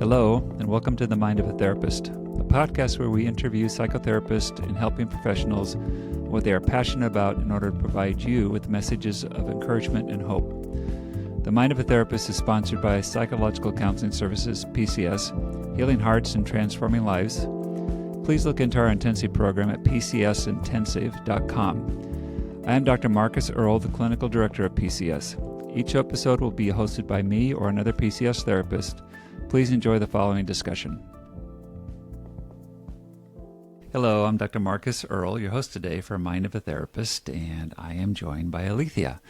Hello, and welcome to The Mind of a Therapist, a podcast where we interview psychotherapists and helping professionals what they are passionate about in order to provide you with messages of encouragement and hope. The Mind of a Therapist is sponsored by Psychological Counseling Services, PCS, Healing Hearts and Transforming Lives. Please look into our intensive program at pcsintensive.com. I am Dr. Marcus Earle, the Clinical Director of PCS. Each episode will be hosted by me or another PCS therapist. Please enjoy the following discussion. Hello, I'm Dr. Marcus Earle, your host today for Mind of a Therapist, and I am joined by Alethia.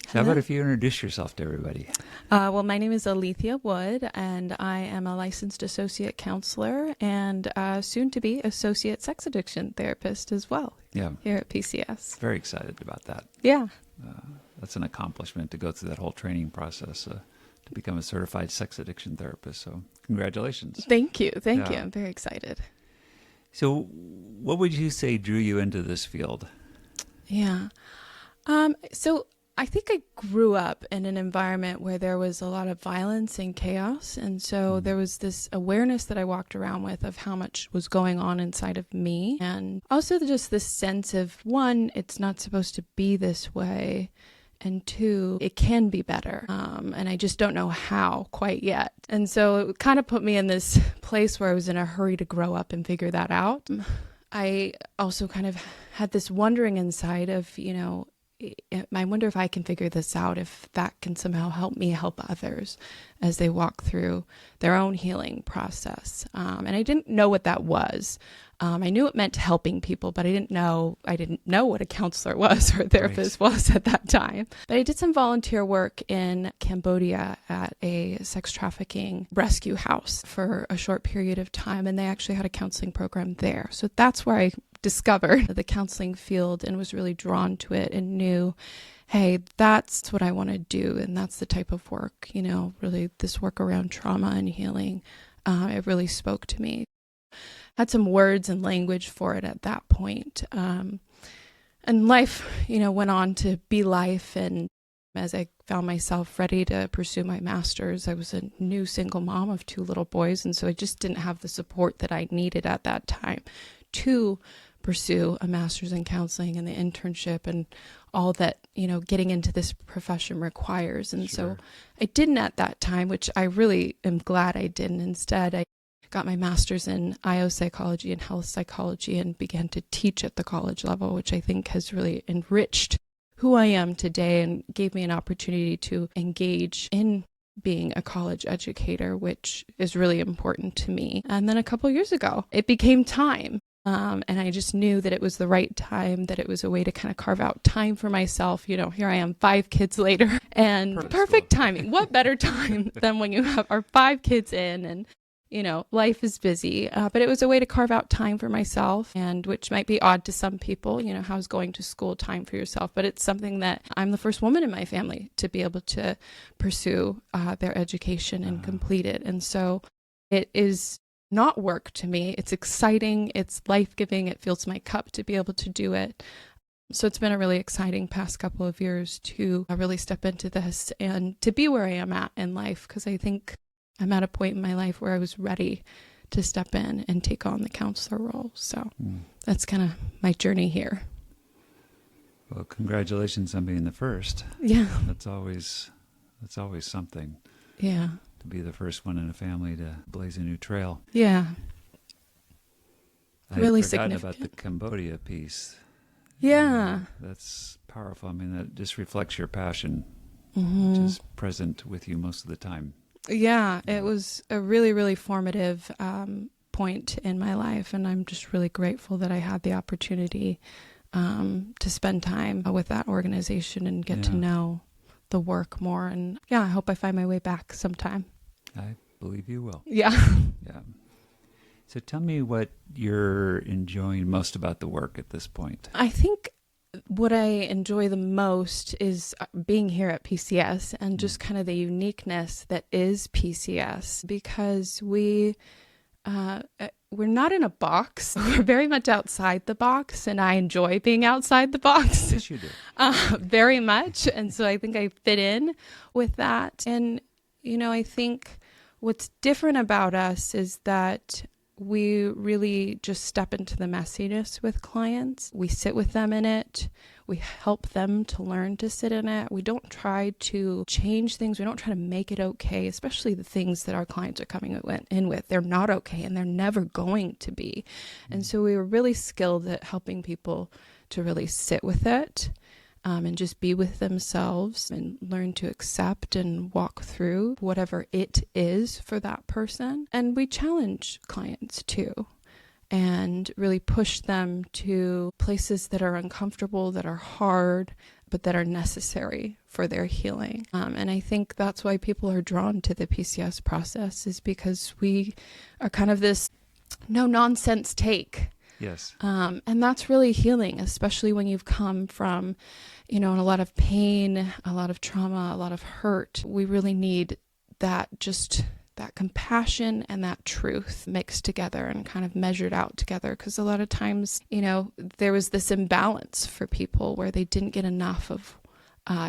So how about if you introduce yourself to everybody? Well, my name is Alethia Wood, and I am a licensed associate counselor and soon to be associate sex addiction therapist as well. Yeah. Here at PCS. Very excited about that. Yeah. That's an accomplishment to go through that whole training process to become a certified sex addiction therapist. So congratulations. Thank you. Thank you. I'm very excited. So what would you say drew you into this field? Yeah. So I think I grew up in an environment where there was a lot of violence and chaos. And so there was this awareness that I walked around with of how much was going on inside of me. And also just this sense of, one, it's not supposed to be this way. And two, it can be better. And I just don't know how quite yet. And so it kind of put me in this place where I was in a hurry to grow up and figure that out. I also kind of had this wondering inside of, I wonder if I can figure this out, if that can somehow help me help others as they walk through their own healing process. And I didn't know what that was. I knew it meant helping people, but I didn't know what a counselor was or a therapist was at that time. But I did some volunteer work in Cambodia at a sex trafficking rescue house for a short period of time. And they actually had a counseling program there. So that's where I discovered the counseling field and was really drawn to it and knew, hey, that's what I want to do. And that's the type of work, really this work around trauma and healing. It really spoke to me. Had some words and language for it at that point. And life, went on to be life. And as I found myself ready to pursue my master's, I was a new single mom of 2 little boys. And so I just didn't have the support that I needed at that time to pursue a master's in counseling and the internship and all that, getting into this profession requires. And so I didn't at that time, which I really am glad I didn't. Instead, I got my master's in IO psychology and health psychology and began to teach at the college level, which I think has really enriched who I am today and gave me an opportunity to engage in being a college educator, which is really important to me. And then a couple years ago, it became time. And I just knew that it was the right time, that it was a way to kind of carve out time for myself. Here I am 5 kids later and perfect timing. What better time than when you are 5 kids in and life is busy, but it was a way to carve out time for myself, and which might be odd to some people, how's going to school time for yourself, but it's something that I'm the first woman in my family to be able to pursue their education and complete it. And so it is not work to me. It's exciting. It's life-giving. It fills my cup to be able to do it. So it's been a really exciting past couple of years to really step into this and to be where I am at in life, because I think I'm at a point in my life where I was ready to step in and take on the counselor role. So that's kind of my journey here. Well, congratulations on being the first. Yeah. That's always something. Yeah. To be the first one in a family to blaze a new trail. Yeah. Really significant. About the Cambodia piece. Yeah. That's powerful. I mean, that just reflects your passion, which is present with you most of the time. Yeah, it was a really, really formative point in my life, and I'm just really grateful that I had the opportunity to spend time with that organization and get to know the work more. And I hope I find my way back sometime. I believe you will. Yeah. Yeah. So tell me what you're enjoying most about the work at this point. I think what I enjoy the most is being here at PCS and just kind of the uniqueness that is PCS, because we're not in a box. We're very much outside the box, and I enjoy being outside the box. Yes, you do. Very much. And so I think I fit in with that. And, I think What's different about us is that we really just step into the messiness with clients. We sit with them in it. We help them to learn to sit in it. We don't try to change things. We don't try to make it okay, especially the things that our clients are coming in with. They're not okay, and they're never going to be. And so we were really skilled at helping people to really sit with it. And just be with themselves and learn to accept and walk through whatever it is for that person. And we challenge clients too, and really push them to places that are uncomfortable, that are hard, but that are necessary for their healing. And I think that's why people are drawn to the PCS process, is because we are kind of this no-nonsense take. Yes. And that's really healing, especially when you've come from, in a lot of pain, a lot of trauma, a lot of hurt. We really need that compassion and that truth mixed together and kind of measured out together. Because a lot of times, there was this imbalance for people where they didn't get enough of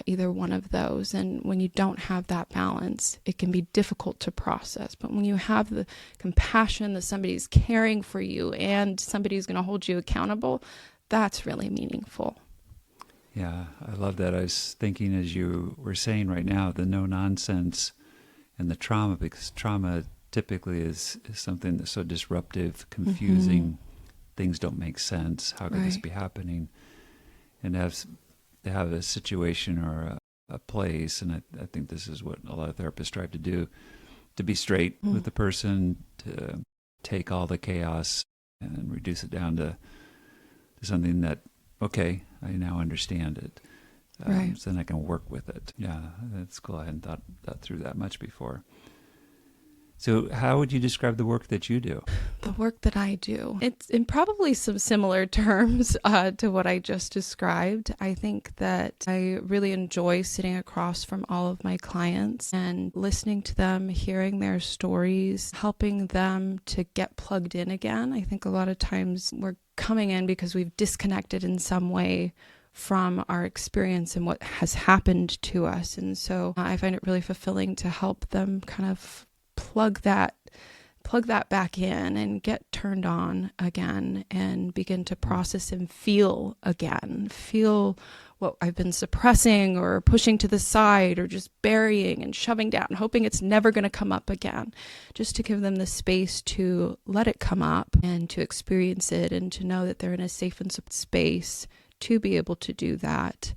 either one of those. And when you don't have that balance, it can be difficult to process. But when you have the compassion that somebody's caring for you and somebody's going to hold you accountable, that's really meaningful. Yeah, I love that. I was thinking, as you were saying right now, the no nonsense and the trauma, because trauma typically is something that's so disruptive, confusing. Things don't make sense. How could this be happening? And to have a situation or a place, and I think this is what a lot of therapists strive to do, to be straight with the person, to take all the chaos and reduce it down to something that, okay, I now understand it. So then I can work with it. Yeah, that's cool. I hadn't thought that through that much before. So how would you describe the work that you do? The work that I do, it's in probably some similar terms to what I just described. I think that I really enjoy sitting across from all of my clients and listening to them, hearing their stories, helping them to get plugged in again. I think a lot of times we're coming in because we've disconnected in some way from our experience and what has happened to us. And so I find it really fulfilling to help them kind of plug that back in and get turned on again and begin to process and feel again. Feel what I've been suppressing or pushing to the side or just burying and shoving down, hoping it's never going to come up again. Just to give them the space to let it come up and to experience it and to know that they're in a safe and space to be able to do that.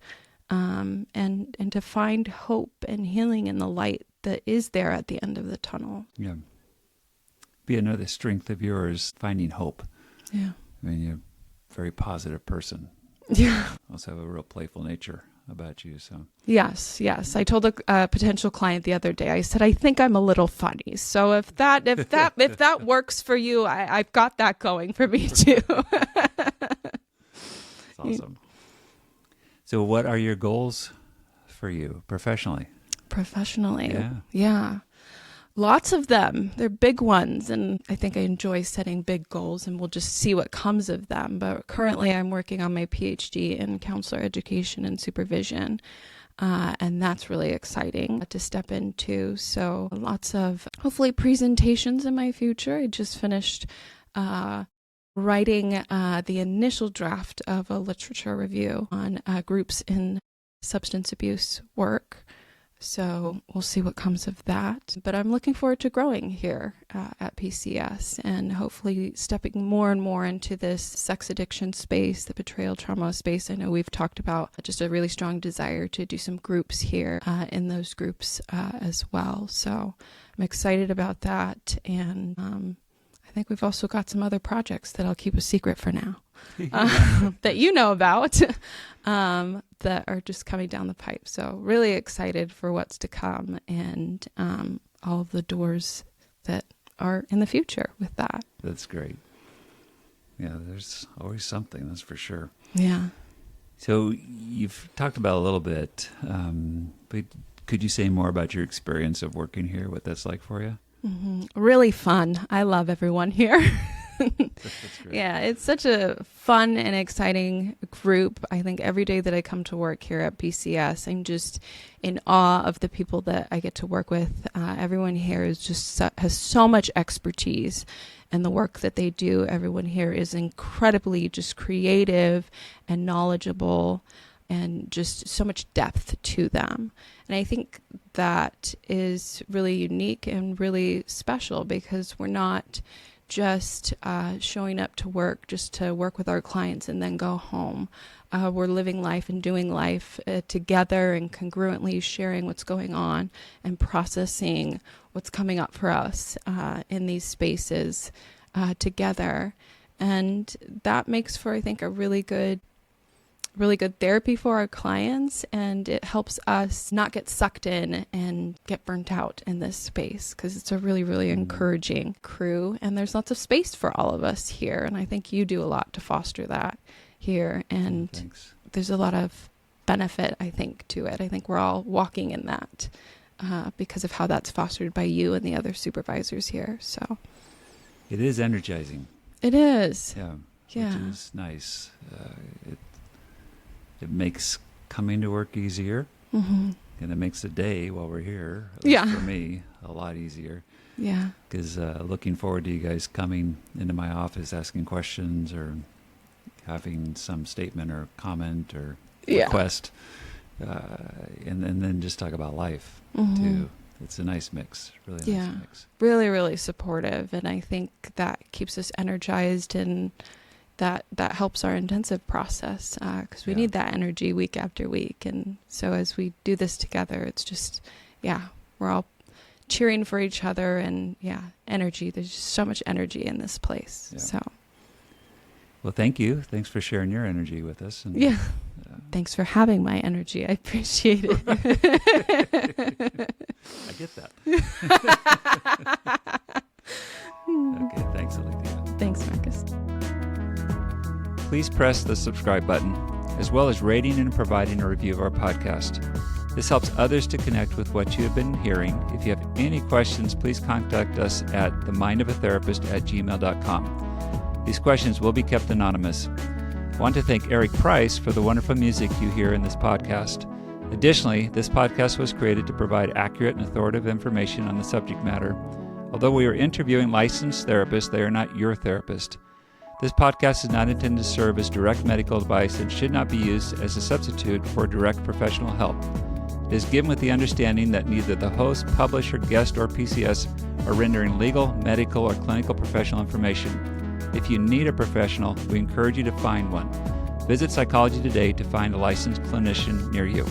And to find hope and healing in the light that is there at the end of the tunnel. Yeah. Be another strength of yours, finding hope. Yeah. I mean, you're a very positive person. Yeah. Also have a real playful nature about you. So Yes. I told a potential client the other day, I said, I think I'm a little funny. So if that works for you, I've got that going for me too. That's awesome. So what are your goals for you professionally? Yeah. Lots of them. They're big ones, and I think I enjoy setting big goals, and we'll just see what comes of them. But currently I'm working on my PhD in counselor education and supervision, and that's really exciting to step into. So lots of, hopefully, presentations in my future. I just finished writing the initial draft of a literature review on groups in substance abuse work. So we'll see what comes of that. But I'm looking forward to growing here at PCS and hopefully stepping more and more into this sex addiction space, the betrayal trauma space. I know we've talked about just a really strong desire to do some groups here in those groups as well. So I'm excited about that. And I think we've also got some other projects that I'll keep a secret for now that you know about. That are just coming down the pipe. So really excited for what's to come and all of the doors that are in the future with that. That's great. Yeah, there's always something, that's for sure. Yeah. So you've talked about a little bit, but could you say more about your experience of working here, what that's like for you? Mm-hmm. Really fun. I love everyone here. That's great. Yeah, it's such a fun and exciting group. I think every day that I come to work here at BCS, I'm just in awe of the people that I get to work with. Everyone here is just has so much expertise in the work that they do. Everyone here is incredibly just creative and knowledgeable, and just so much depth to them. And I think that is really unique and really special, because we're not just showing up to work just to work with our clients and then go home. We're living life and doing life together, and congruently sharing what's going on and processing what's coming up for us in these spaces together. And that makes for, I think, a really good therapy for our clients, and it helps us not get sucked in and get burnt out in this space, because it's a really, really encouraging crew, and there's lots of space for all of us here, and I think you do a lot to foster that here, and there's a lot of benefit, I think, to it. I think we're all walking in that because of how that's fostered by you and the other supervisors here. So it is energizing. It is. Yeah. Yeah. Which is nice. It makes coming to work easier, and it makes the day while we're here, at least for me, a lot easier. Yeah. Because looking forward to you guys coming into my office, asking questions, or having some statement or comment or request, and then just talk about life too. It's a nice mix, really nice mix. Really, really supportive, and I think that keeps us energized, and that helps our intensive process, because we need that energy week after week. And so as we do this together, it's just, we're all cheering for each other, and energy. There's just so much energy in this place. Yeah. So, well, thank you. Thanks for sharing your energy with us. And, thanks for having my energy. I appreciate it. I get that. Okay, thanks, Alethia. Thanks, Marcus. Please press the subscribe button, as well as rating and providing a review of our podcast. This helps others to connect with what you have been hearing. If you have any questions, please contact us at themindofatherapist@gmail.com. These questions will be kept anonymous. I want to thank Eric Price for the wonderful music you hear in this podcast. Additionally, this podcast was created to provide accurate and authoritative information on the subject matter. Although we are interviewing licensed therapists, they are not your therapist. This podcast is not intended to serve as direct medical advice and should not be used as a substitute for direct professional help. It is given with the understanding that neither the host, publisher, guest, or PCS are rendering legal, medical, or clinical professional information. If you need a professional, we encourage you to find one. Visit Psychology Today to find a licensed clinician near you.